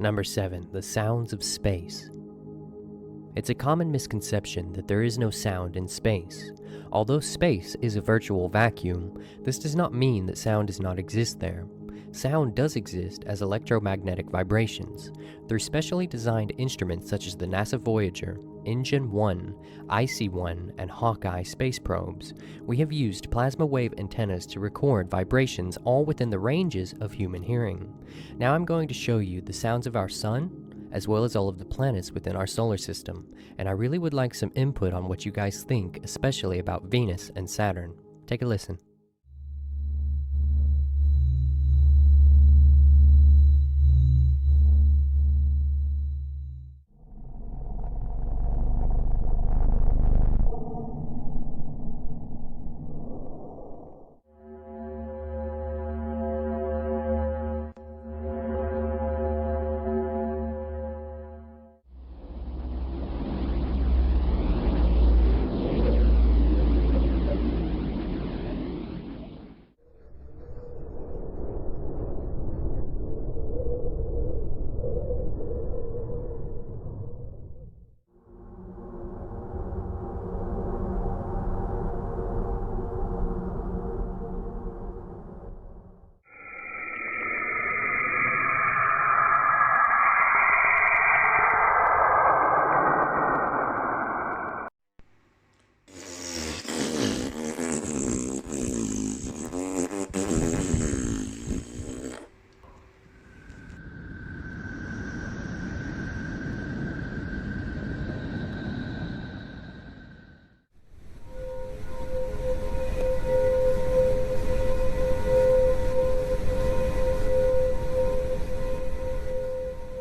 Number 7. The sounds of space. It's a common misconception that there is no sound in space. Although space is a virtual vacuum, this does not mean that sound does not exist there. Sound does exist as electromagnetic vibrations. Through specially designed instruments such as the NASA Voyager, InGen-1, IC-1, and Hawkeye space probes, we have used plasma wave antennas to record vibrations all within the ranges of human hearing. Now I'm going to show you the sounds of our sun, as well as all of the planets within our solar system, and I really would like some input on what you guys think, especially about Venus and Saturn. Take a listen.